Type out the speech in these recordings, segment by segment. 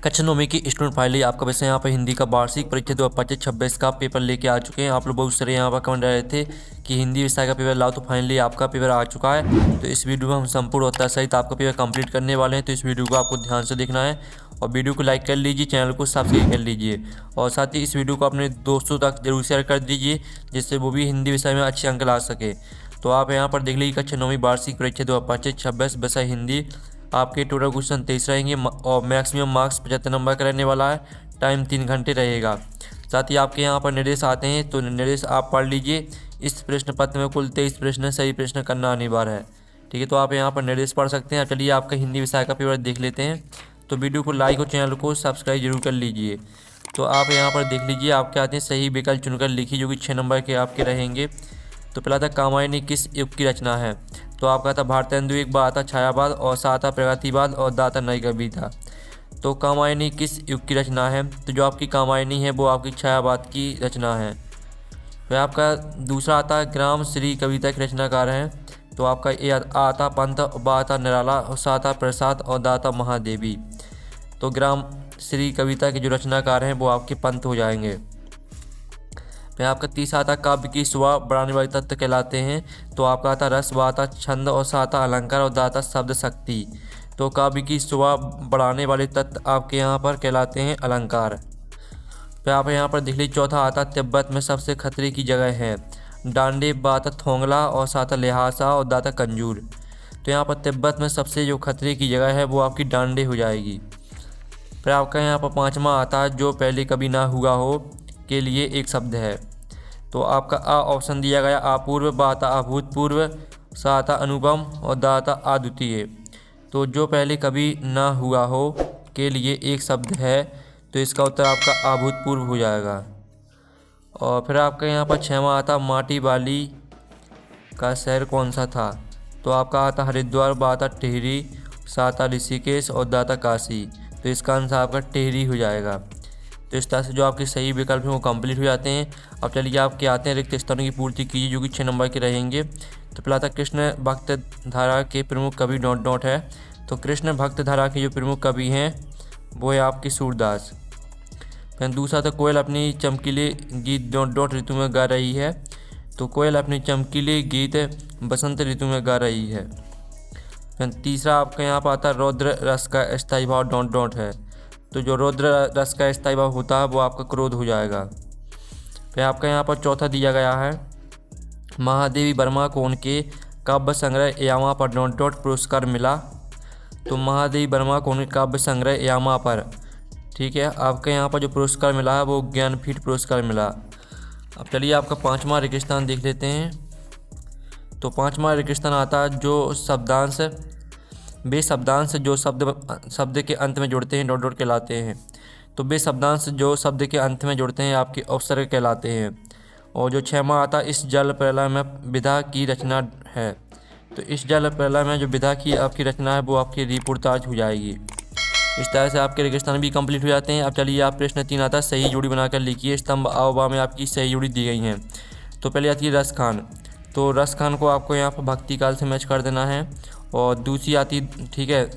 कक्षा 9वीं की student finally आपका वैसे यहाँ पर हिंदी का वार्षिक परीक्षा 2025-26 का पेपर लेके आ चुके हैं। आप लोग बहुत सारे यहाँ पर कमेंट रहे थे कि हिंदी विषय का पेपर लाओ, तो फाइनली आपका पेपर आ चुका है। तो इस वीडियो में हम संपूर्ण उत्तर सहित आपका पेपर कंप्लीट करने वाले हैं। तो इस वीडियो को आपको ध्यान से देखना है और वीडियो को लाइक कर लीजिए, चैनल को सब्सक्राइब कर लीजिए और साथ ही इस वीडियो को अपने दोस्तों तक जरूर शेयर कर दीजिए, जिससे वो भी हिंदी विषय में अच्छे अंक ला सके। तो आप यहाँ पर देख लीजिए कक्षा 9वीं वार्षिक परीक्षा 2025-26 विषय हिंदी आपके टोटल क्वेश्चन 23 रहेंगे और मैक्सिमम मार्क्स 75 नंबर का रहने वाला है। टाइम 3 घंटे रहेगा। साथ ही आपके यहाँ पर निर्देश आते हैं, तो निर्देश आप पढ़ लीजिए। इस प्रश्न पत्र में कुल 23 प्रश्न, सही प्रश्न करना अनिवार्य है। ठीक है, तो आप यहाँ पर निर्देश पढ़ सकते हैं। चलिए आपका हिंदी विषय का पेपर देख लेते हैं। तो वीडियो को लाइक और चैनल को सब्सक्राइब जरूर कर लीजिए। तो आप यहाँ पर देख लीजिए, आपके आते हैं सही विकल्प चुनकर लिखिए, जो कि 6 नंबर के आपके रहेंगे। तो पहला था कामायनी किस युग की रचना है। तो आपका था भारतेंदु, एक बार आता छायावाद और साथ प्रगतिवाद और दाता नई कविता। तो कामायनी किस युग की रचना है। तो जो आपकी कामायनी है वो आपकी छायावाद की रचना है। फिर आपका दूसरा आता ग्राम श्री कविता के रचनाकार हैं। तो आपका ये आता पंत, बाता निराला और साता प्रसाद और दाता महादेवी। तो ग्राम श्री कविता के जो रचनाकार हैं वो आपके पंत हो जाएंगे। फिर आपका तीसरा आता काव्य की शोभा बढ़ाने वाले तत्व कहलाते हैं। तो आपका आता रस, वाता छंद और साता अलंकार और दाता शब्द शक्ति। तो काव्य की शोभा बढ़ाने वाले तत्व आपके यहाँ पर कहलाते हैं अलंकार। फिर आप यहाँ पर देख लीजिए चौथा आता तिब्बत में सबसे खतरे की जगह है। डांडे, बाता थोंगला और साता लिहासा और दाता कंजूर। तो यहाँ पर तिब्बत में सबसे जो खतरे की जगह है वो आपकी डांडे हो जाएगी। फिर आपका यहाँ पर पाँचवा आता जो पहले कभी ना हुआ हो के लिए एक शब्द है। तो आपका आ ऑप्शन दिया गया अपूर्व, बाता अभूतपूर्व, साता अनुपम और दाता अद्वितीय। तो जो पहले कभी ना हुआ हो के लिए एक शब्द है, तो इसका उत्तर आपका अभूतपूर्व हो जाएगा। और फिर आपका यहाँ पर 6वां आता माटी वाली का शहर कौन सा था। तो आपका आता हरिद्वार, बाता टिहरी, साता ऋषिकेश और दाता काशी। तो इसका आंसर आपका टिहरी हो जाएगा। तो इस तरह से जो आपके सही विकल्प हैं वो कंप्लीट हो जाते हैं। अब चलिए आपके आते हैं रिक्त स्थानों की पूर्ति कीजिए, जो कि 6 नंबर के रहेंगे। तो पहला था कृष्ण भक्त धारा के प्रमुख कवि डॉट डॉट है। तो कृष्ण भक्त धारा के जो प्रमुख कवि हैं वो है आपके सूरदास। फिर दूसरा था कोयल अपनी चमकीले गीत डॉट डॉट ऋतु में गा रही है। तो कोयल अपनी चमकीले गीत बसंत ऋतु में गा रही है। फिर तीसरा आपका यहाँ पर आता रौद्र रस का स्थायी भाव डॉट डॉट है। तो जो रौद्र रस का स्थायी भाव होता है वो आपका क्रोध हो जाएगा। फिर आपका यहाँ पर चौथा दिया गया है महादेवी वर्मा को उनके काव्य संग्रह यामा पर डॉट डॉट पुरस्कार मिला। तो महादेवी वर्मा को उनके काव्य संग्रह यामा पर, ठीक है, आपके यहाँ पर जो पुरस्कार मिला है वो ज्ञानपीठ पुरस्कार मिला। अब चलिए आपका 5वां रिक्त स्थान देख लेते हैं। तो 5वां रिक्त स्थान आता जो शब्दांश, वे शब्दांश जो शब्द के अंत में जुड़ते हैं डॉट डॉट कहलाते हैं। तो वे शब्दांश जो शब्द के अंत में जुड़ते हैं आपके उपसर्ग कहलाते हैं। और जो 6वां आता इस जल प्रलय में विधा की रचना है। तो इस जल प्रलय में जो विधा की आपकी रचना है वो आपकी रिपुरताज हो जाएगी। इस तरह से आपके रिक्त स्थान भी कंप्लीट हो जाते हैं। अब चलिए आप प्रश्न 3 आता सही जोड़ी बनाकर लिखिए। स्तंभ अववा में आपकी सही जोड़ी दी गई हैं। तो पहले आती है रस खान। तो रस खान को आपको यहाँ पर भक्ति काल से मैच कर देना है। और दूसरी आती, ठीक है,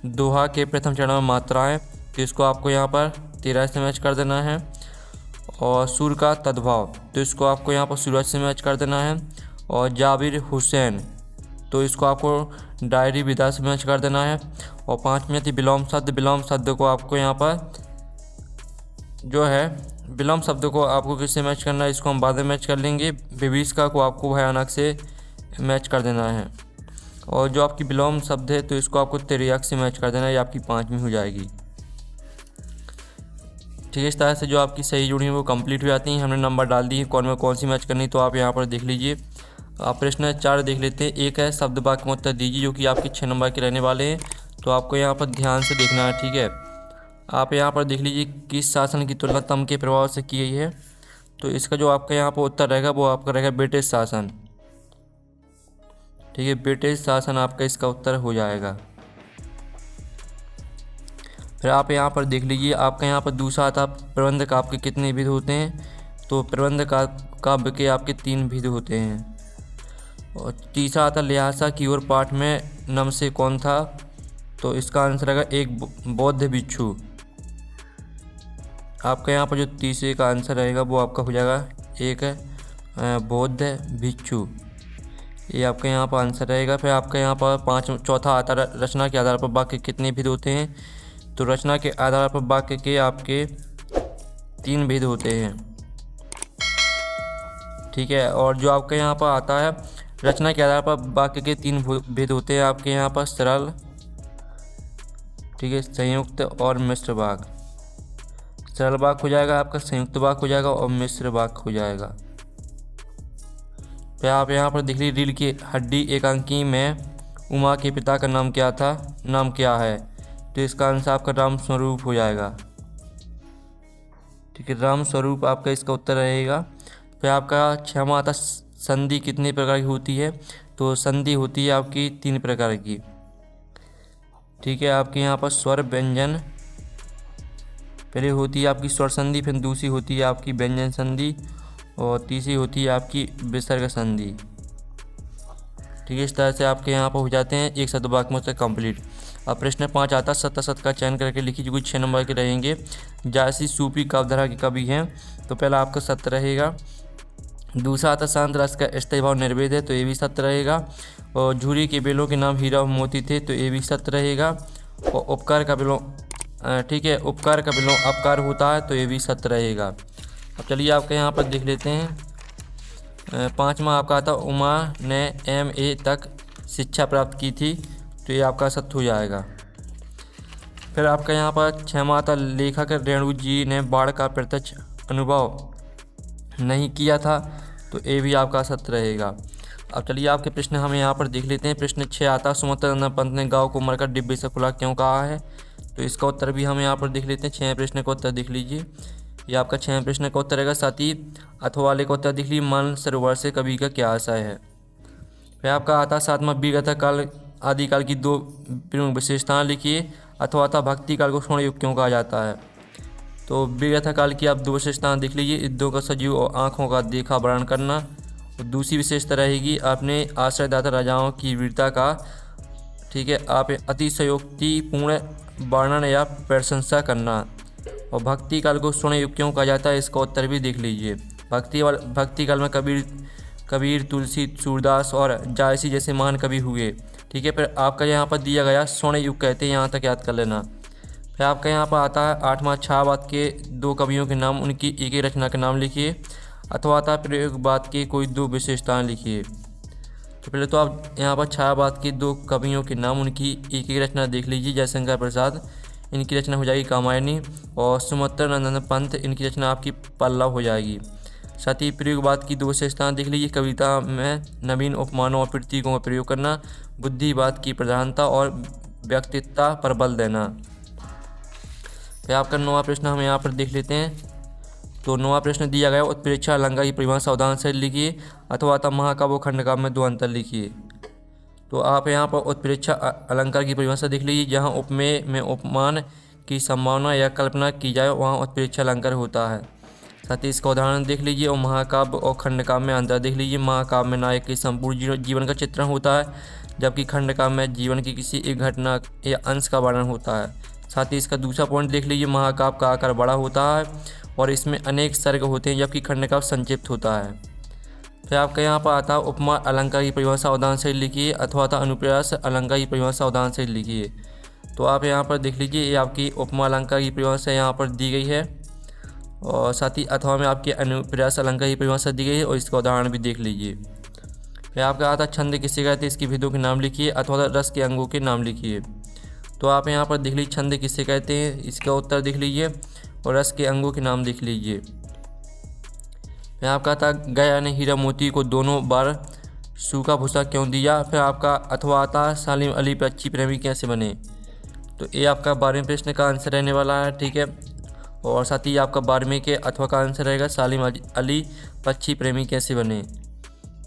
दोहा के प्रथम चरण में मात्राएं। तो इसको आपको यहाँ पर 13 से मैच कर देना है। और सुर का तद्भाव, तो इसको आपको यहाँ पर सूरज से मैच कर देना है। और जाबिर हुसैन, तो इसको आपको डायरी विधा से मैच कर देना है। और 5वीं आती विलोम शब्द। विलोम शब्द को आपको यहाँ पर जो है विलोम शब्द को आपको किससे मैच करना है, इसको हम बाद में मैच कर लेंगे। विभीषिका को आपको भयानक से मैच कर देना है। और जो आपकी विलोम शब्द है तो इसको आपको तिर्यक से मैच कर देना है, ये आपकी 5वीं हो जाएगी। ठीक है, इस तरह से जो आपकी सही जोड़ी है वो कंप्लीट हो जाती हैं। हमने नंबर डाल दिए कौन में कौन सी मैच करनी, तो आप यहाँ पर देख लीजिए। आप प्रश्न 4 देख लेते हैं। एक है शब्द वाक्य में उत्तर दीजिए, जो कि आपके 6 नंबर के रहने वाले हैं। तो आपको यहाँ पर ध्यान से देखना है, ठीक है। आप यहाँ पर देख लीजिए किस शासन की तुलना तम के प्रभाव से की गई है। तो इसका जो आपका यहाँ पर उत्तर रहेगा वो आपका रहेगा ब्रिटिश शासन। ठीक है, ब्रिटिश शासन आपका इसका उत्तर हो जाएगा। फिर आप यहाँ पर देख लीजिए, आपका यहाँ पर दूसरा आता प्रबंध काव्य के कितने विध होते हैं। तो प्रबंध काव्य के आपके 3 विध होते हैं। और तीसरा आता लिहाजा की ओर पाठ में नम से कौन था। तो इसका आंसर रहेगा एक बौद्ध भिक्षु। आपका यहाँ पर जो तीसरे का आंसर रहेगा वो आपका हो जाएगा एक है बौद्ध भिक्षु, ये आपका यहाँ पर आंसर रहेगा। फिर आपका यहाँ पर चौथा आता है रचना के आधार पर वाक्य कितने भेद होते हैं। तो रचना के आधार पर वाक्य के आपके 3 भेद होते हैं, ठीक है। और जो आपके यहाँ पर आता है रचना के आधार पर वाक्य के 3 भेद होते हैं आपके यहाँ पर सरल, ठीक है, संयुक्त और मिश्र वाक्य। सरल वाक्य हो जाएगा आपका, संयुक्त वाक्य हो जाएगा और मिश्र वाक्य हो जाएगा। फिर आप यहाँ पर देख लीजिए रीढ़ की हड्डी एकांकी में उमा के पिता का नाम क्या था, नाम क्या है। तो इसका आंसर आपका राम स्वरूप हो जाएगा, ठीक है, राम स्वरूप आपका इसका उत्तर रहेगा। फिर आपका छठवां आता संधि कितने प्रकार की होती है। तो संधि होती है आपकी 3 प्रकार की, ठीक है। आपके यहाँ पर स्वर व्यंजन पहले होती है आपकी स्वर संधि, फिर दूसरी होती है आपकी व्यंजन संधि और तीसरी होती है आपकी विसर्ग संधि, ठीक है। इस तरह से आपके यहाँ पर हो जाते हैं एक शब्द वाक्य से कंप्लीट। अब प्रश्न 5 आता सत्य सत्य का चयन करके लिखिए, जो कुछ 6 नंबर के रहेंगे। जायसी सूफी काव्यधारा के कवि हैं, तो पहला आपका सत्य रहेगा। दूसरा आता शांत रस का स्थायी भाव निर्वेद है, तो ये भी सत्य रहेगा। और झूरी के बेलों के नाम हीरा और मोती थे, तो ये भी सत्य रहेगा। और उपकार का बेलों, ठीक है, उपकार का बेलों अपकार होता है, तो ये भी सत्य रहेगा। अब चलिए आपके यहाँ पर देख लेते हैं। 5वां आपका आता उमा ने MA तक शिक्षा प्राप्त की थी, तो ये आपका सत्य हो जाएगा। फिर आपका यहाँ पर 6वां आता लेखक रेणु जी ने बाढ़ का प्रत्यक्ष अनुभव नहीं किया था, तो ये भी आपका सत्य रहेगा। अब चलिए आपके प्रश्न हम यहाँ पर देख लेते हैं। प्रश्न 6 आता सुमंत्र पंत ने गाँव को मरकर डिब्बे से खुला क्यों कहा है। तो इसका उत्तर भी हम यहाँ पर देख लेते हैं। 6 प्रश्न का उत्तर देख लीजिए, ये आपका 6 प्रश्न का उत्तर रहेगा। साथ ही अथवा वाले का उत्तर देख लीजिए, मान सरोवर से कवि का क्या आशय है। फिर आपका आता 7वां वीरगाथा काल आदिकाल की 2 प्रमुख विशेषताएं लिखिए। अथवा आता भक्ति काल को स्वर्ण युग क्यों कहा जाता है। तो वीरगाथा काल की आप 2 विशेषताएं देख लीजिए, युद्धों का सजीव और आँखों का देखा वर्णन करना। और दूसरी विशेषता रहेगी आपने आश्रयदाता राजाओं की वीरता का, ठीक है, आप अतिशयोक्तिपूर्ण वर्णन या प्रशंसा करना। और भक्ति काल को स्वर्ण युग क्यों कहा जाता है, इसका उत्तर भी देख लीजिए। भक्ति काल में कबीर तुलसी सूरदास और जायसी जैसे महान कवि हुए, ठीक है। फिर आपका यहाँ पर दिया गया स्वर्ण युग कहते हैं, यहाँ तक याद कर लेना। फिर आपका यहाँ पर आता है 8वां छायावाद के 2 कवियों के नाम, उनकी एक ही रचना के नाम लिखिए। अथवा आता प्रयोगवाद के कोई 2 विशेषताएं लिखिए। तो पहले तो आप यहाँ पर छायावाद के 2 कवियों के नाम, उनकी एक ही रचना देख लीजिए। जयशंकर प्रसाद, इनकी रचना हो जाएगी कामायनी। और सुमंत्र नंदन पंत, इनकी रचना आपकी पल्लव हो जाएगी। साथ ही प्रयोगवाद की 2 विशेषताएं देख लीजिए। कविता में नवीन उपमानों और प्रतीकों का प्रयोग करना, बुद्धिवाद की प्रधानता और व्यक्तित्व पर बल देना। फिर आपका 9वां प्रश्न हम यहाँ पर देख लेते हैं। तो 9वां प्रश्न दिया गया उत्प्रेक्षा अलंकार की परिभाषा सावधान से लिखिए। अथवा आता महाकाव्य खंडकाव्य में 2 अंतर लिखिए। तो आप यहाँ पर उत्प्रेक्षा अलंकार की परिभाषा देख लीजिए। जहाँ उपमेय में उपमान की संभावना या कल्पना की जाए वहाँ उत्प्रेक्षा अलंकार होता है। साथ ही इसका उदाहरण देख लीजिए। और महाकाव्य और खंडकाव्य में अंतर देख लीजिए। महाकाव्य में नायक के संपूर्ण जीवन का चित्रण होता है, जबकि खंडकाव्य में जीवन की किसी एक घटना या अंश का वर्णन होता है। साथ ही इसका दूसरा पॉइंट देख लीजिए। महाकाव्य का आकार बड़ा होता है और इसमें अनेक सर्ग होते हैं, जबकि खंडकाव्य संक्षिप्त होता है। फिर आपका यहाँ पर आता है उपमा अलंकार की परिभाषा सावधान से लिखिए। अथवा आता अनुप्रास अलंकार की परिभाषा सावधान से लिखिए। तो आप यहाँ पर देख लीजिए, ये आपकी उपमा अलंकार की परिभाषा यहाँ पर दी गई है। और साथ ही अथवा में आपकी अनुप्रास अलंकार की परिभाषा दी गई है और इसका उदाहरण भी देख लीजिए। फिर आपका आता छंद किसे कहते हैं, इसकी विधों के नाम लिखिए। अथवा रस के अंगों के नाम लिखिए। तो आप यहाँ पर देख लीजिए छंद किसे कहते हैं, इसका उत्तर देख लीजिए। और रस के अंगों के नाम देख लीजिए। फिर आपका आता गया ने हीरा मोती को दोनों बार सूखा भूसा क्यों दिया। फिर आपका अथवा आता सालिम अली पक्षी प्रेमी कैसे बने। तो ये आपका 12वें प्रश्न का आंसर रहने वाला है, ठीक है। और साथ ही आपका 12वें के अथवा का आंसर रहेगा सालिम अली पक्षी प्रेमी कैसे बने।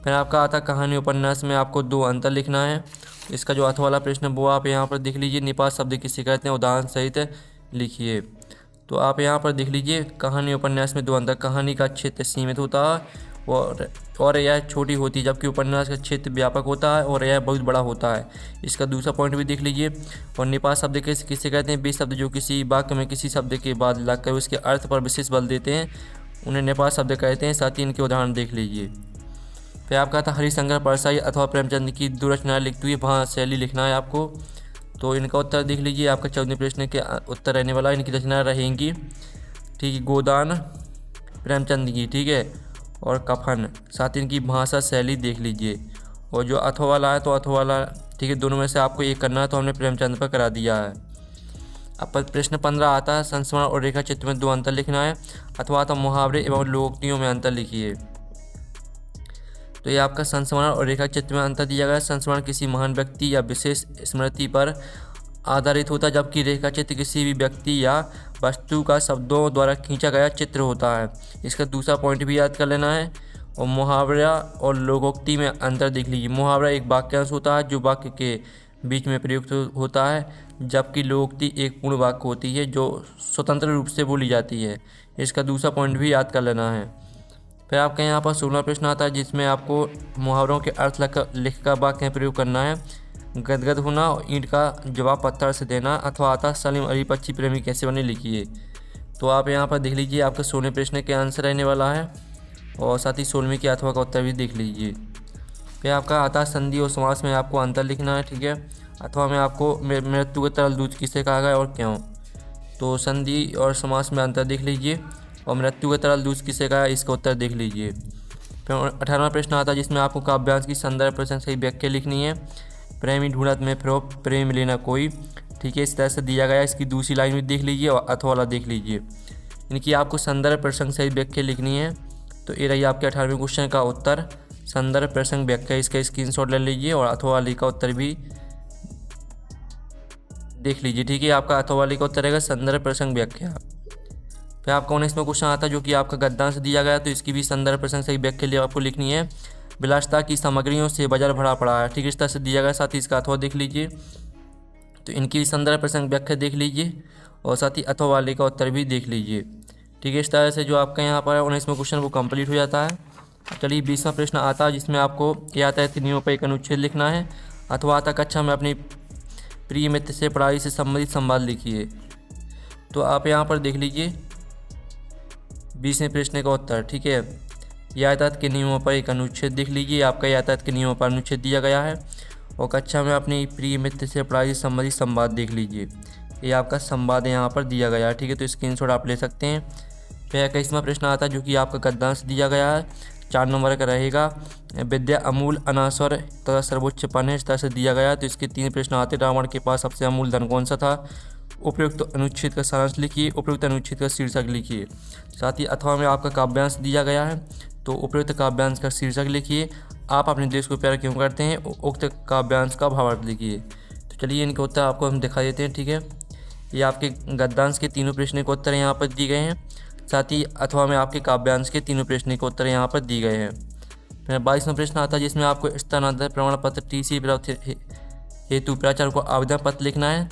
फिर आपका आता कहानी उपन्यास में आपको 2 अंतर लिखना है। इसका जो अथवा वाला प्रश्न वो आप यहाँ पर देख लीजिए। निपात शब्द किसे कहते हैं, उदाहरण सहित लिखिए। तो आप यहाँ पर देख लीजिए कहानी उपन्यास में 2 अंतर। कहानी का क्षेत्र सीमित होता है और और यह छोटी होती है, जबकि उपन्यास का क्षेत्र व्यापक होता है और यह बहुत बड़ा होता है। इसका दूसरा पॉइंट भी देख लीजिए। और निपात शब्द किसे कहते हैं? वे शब्द जो किसी वाक्य में किसी शब्द के बाद लगकर उसके अर्थ पर विशेष बल देते हैं, उन्हें निपात शब्द कहते हैं। साथ ही इनके उदाहरण देख लीजिए। फिर आपका था हरिशंकर परसाई अथवा प्रेमचंद की दो रचनाएं लिखती हुई वहाँ शैली लिखना है आपको। तो इनका उत्तर देख लीजिए। आपका 14वें प्रश्न के उत्तर रहने वाला इनकी रचनाएं रहेंगी, ठीक है, गोदान प्रेमचंद की, ठीक है, और कफन। साथ ही इनकी भाषा शैली देख लीजिए। और जो अथवा वाला है तो अथवा वाला, ठीक है, दोनों में से आपको एक करना है, तो हमने प्रेमचंद पर करा दिया है। अब प्रश्न 15 आता है, संस्मरण और रेखा चित्र में दो अंतर लिखना है, अथवा तो मुहावरे एवं लोकोक्तियों में अंतर लिखिए। तो ये आपका संस्मरण और रेखा चित्र में अंतर दिया गया है। संस्मरण किसी महान व्यक्ति या विशेष स्मृति पर आधारित होता है, जबकि रेखा चित्र किसी भी व्यक्ति या वस्तु का शब्दों द्वारा खींचा गया चित्र होता है। इसका दूसरा पॉइंट भी याद कर लेना है। और मुहावरा और लोकोक्ति में अंतर देख लीजिए। मुहावरा एक वाक्यांश होता है जो वाक्य के बीच में प्रयुक्त होता है, जबकि लोकोक्ति एक पूर्ण वाक्य होती है जो स्वतंत्र रूप से बोली जाती है। इसका दूसरा पॉइंट भी याद कर लेना है। फिर आपके यहाँ पर 16वां प्रश्न आता है, जिसमें आपको मुहावरों के अर्थ लिख कर वाक्य में प्रयोग करना है। गदगद होना और ईंट का जवाब पत्थर से देना, अथवा आता सलीम अली पक्षी प्रेमी कैसे बने, लिखिए। तो आप यहाँ पर देख लीजिए। आपका 16वें प्रश्न के आंसर रहने वाला है, और साथ ही 16वें के अथवा का उत्तर भी देख लीजिए। फिर आपका आता है संधि और समास में आपको अंतर लिखना है, ठीक है। अथवा में आपको मृत्यु का तरल दूध किसे कहा गया और क्यों। तो संधि और समास में अंतर देख लीजिए। और मृत्यु का तरल दूध किसे कहा, इसका उत्तर देख लीजिए। फिर 18वां प्रश्न आता है, जिसमें आपको काव्यांश की संदर्भ प्रसंग सही व्याख्या लिखनी है। प्रेमी ढूंढत में फिरो प्रेम लेना कोई, ठीक है, इस तरह से दिया गया है। इसकी दूसरी लाइन भी देख लीजिए और अथवा वाला देख लीजिए। इनकी आपको संदर्भ प्रसंग सही व्याख्या लिखनी है। तो ये रही आपके 18वें क्वेश्चन का उत्तर, संदर्भ प्रसंग व्याख्या। इसका स्क्रीनशॉट ले लीजिए और अथवा वाली का उत्तर भी देख लीजिए, ठीक है। आपका अथवा वाली का उत्तर रहेगा संदर्भ प्रसंग व्याख्या। फिर आपका 19वां क्वेश्चन आता है, जो कि आपका गद्यांश दिया गया, तो इसकी भी संदर्भ प्रसंग सही व्याख्या लिए आपको लिखनी है। विलासिता की सामग्रियों से बाजार भरा पड़ा है, ठीक है, इस तरह से दिया गया। साथ ही इसका अथवा देख लीजिए। तो इनकी भी संदर्भ प्रसंग व्याख्या देख लीजिए, और साथ ही अथवा वाले का उत्तर भी देख लीजिए, ठीक है। इस तरह से जो आपका यहाँ पर 19वां क्वेश्चन वो कंप्लीट हो जाता है। चलिए 20वां प्रश्न आता है, जिसमें आपको यातायात नियमों पर एक अनुच्छेद लिखना है। अथवा आता कक्षा में अपनी प्रिय मित्र से पढ़ाई से संबंधित संवाद लिखिए। तो आप यहाँ पर देख लीजिए 20वें प्रश्न का उत्तर, ठीक है। यातायात के नियमों पर एक अनुच्छेद देख लीजिए। आपका यातायात के नियमों पर अनुच्छेद दिया गया है। और कक्षा में अपनी प्रिय मित्र से पढ़ाई से संबंधित संवाद देख लीजिए। ये आपका संवाद यहाँ पर दिया गया है, ठीक है। तो स्क्रीनशॉट आप ले सकते हैं। फिर 21वां प्रश्न आता है, जो कि आपका गद्यांश दिया गया है, 4 नंबर का रहेगा। विद्या अमूल अनासर तथा सर्वोच्च पन है, इस तरह से दिया गया है। तो इसके 3 प्रश्न आते। रावण के पास सबसे अमूल धन कौन सा था। उपयुक्त अनुच्छेद का सारांश लिखिए। उपयुक्त अनुच्छेद का शीर्षक लिखिए। साथ ही अथवा में आपका काव्यांश दिया गया है, तो उपयुक्त काव्यांश का शीर्षक लिखिए। आप अपने देश को प्यार क्यों करते हैं, उक्त काव्यांश का भावार्थ लिखिए। तो चलिए इनके उत्तर आपको हम दिखा देते हैं, ठीक है। ये आपके गद्यांश के तीनों प्रश्न के उत्तर यहाँ पर दिए गए हैं। साथ ही अथवा में आपके काव्यांश के तीनों प्रश्न के उत्तर यहाँ पर दिए गए हैं। फिर 22वां प्रश्न आता है, जिसमें आपको स्थानांतरण प्रमाण पत्र TC प्राप्त हेतु प्राचार्य को आवेदन पत्र लिखना है।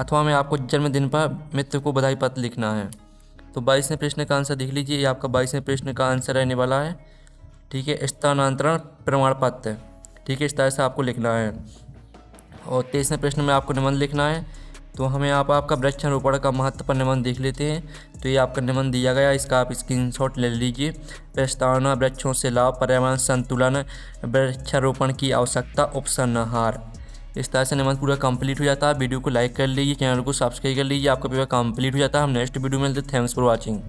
अथवा में आपको जन्मदिन पर मित्र को बधाई पत्र लिखना है। तो 22वें प्रश्न का आंसर देख लीजिए। ये आपका 22वें प्रश्न का आंसर रहने वाला है, ठीक है, स्थानांतरण प्रमाण पत्र, ठीक है, इस तरह से आपको लिखना है। और 23वें प्रश्न में आपको निबंध लिखना है। तो हमें आपका वृक्षारोपण का महत्व पर निबंध देख लेते हैं। तो ये आपका निबंध दिया गया, इसका आप स्क्रीनशॉट ले लीजिए। प्रस्तावना, वृक्षों से लाभ, पर्यावरण संतुलन, वृक्षारोपण की आवश्यकता, उपसंहार। इस तरह से निबंध पूरा कंप्लीट हो जाता है। वीडियो को लाइक कर लीजिए, चैनल को सब्सक्राइब कर लीजिए, आपका पेपर कंप्लीट हो जाता है। हम नेक्स्ट वीडियो में मिलते हैं। Thanks for watching.